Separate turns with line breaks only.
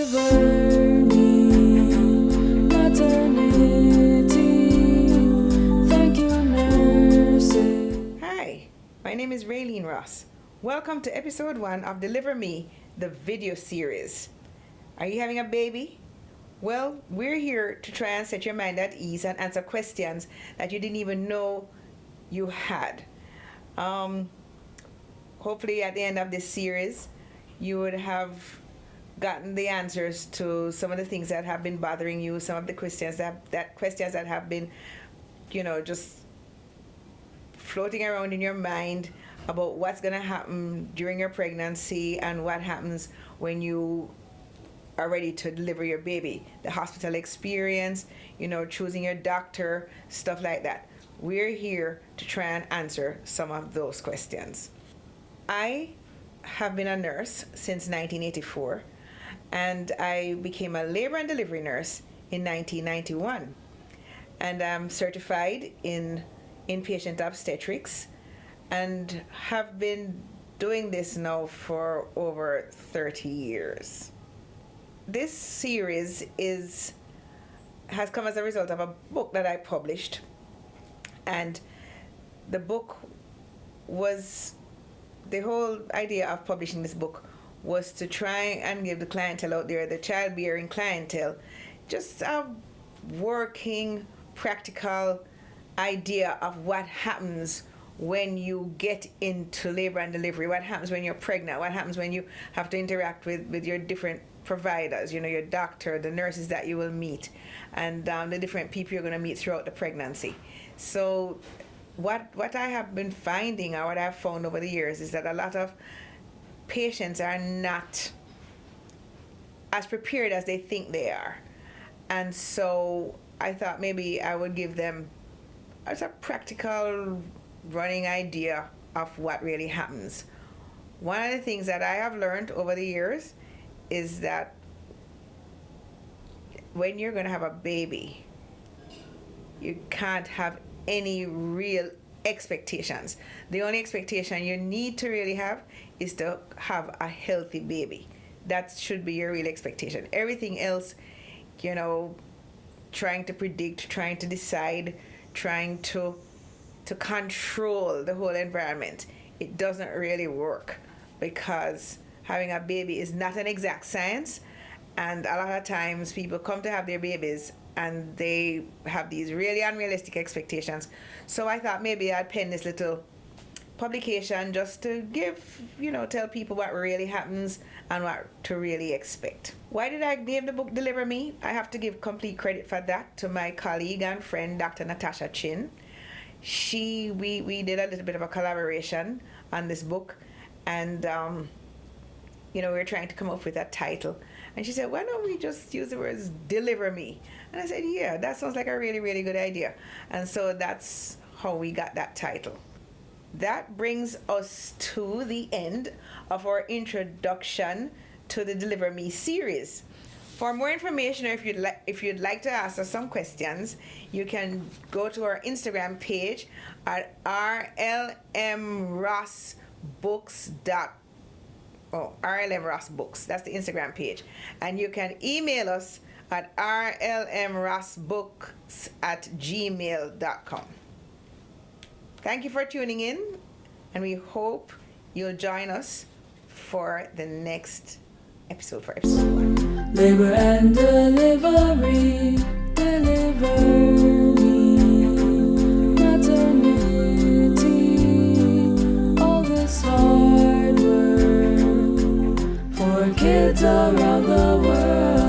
deliver me, maternity, thank you nurses.
Hi, my name is R.L.M Ross. Welcome to episode 1 of Deliver Me, the video series. Are you having a baby? Well, we're here to try and set your mind at ease and answer questions that you didn't even know you had. Hopefully at the end of this series, you would have gotten the answers to some of the things that have been bothering you, some of the questions that have been, just floating around in your mind about what's going to happen during your pregnancy and what happens when you are ready to deliver your baby. The hospital experience, choosing your doctor, stuff like that. We're here to try and answer some of those questions. I have been a nurse since 1984, and I became a labor and delivery nurse in 1991. And I'm certified in inpatient obstetrics and have been doing this now for over 30 years. This series has come as a result of a book that I published, and the book was, the whole idea of publishing this book was to try and give the clientele out there, the childbearing clientele, just a working, practical idea of what happens when you get into labor and delivery, what happens when you're pregnant, what happens when you have to interact with your different providers, your doctor, the nurses that you will meet, and the different people you're going to meet throughout the pregnancy. So what I have been finding, or what I've found over the years, is that a lot of patients are not as prepared as they think they are. And so I thought maybe I would give them as a practical running idea of what really happens. One of the things that I have learned over the years is that when you're going to have a baby, you can't have any real expectations. The only expectation you need to really have is to have a healthy baby. That should be your real expectation. Everything else, trying to predict, trying to decide, trying to control the whole environment, it doesn't really work, because having a baby is not an exact science, and a lot of times people come to have their babies and they have these really unrealistic expectations. So I thought maybe I'd pen this little publication just to give, tell people what really happens and what to really expect. Why did I name the book Deliver Me? I have to give complete credit for that to my colleague and friend, Dr. Natasha Chin. We did a little bit of a collaboration on this book, and we were trying to come up with a title. And she said, why don't we just use the words Deliver Me? And I said, yeah, that sounds like a really, really good idea. And so that's how we got that title. That brings us to the end of our introduction to the Deliver Me series. For more information, or if you'd like to ask us some questions, you can go to our Instagram page at R.L.M Ross Books. R.L.M Ross Books. That's the Instagram page. And you can email us at rlmrossbooks@gmail.com. Thank you for tuning in, and we hope you'll join us for the next episode, for episode 1.
Labor and delivery, deliver me, maternity, all this hard work for kids around the world.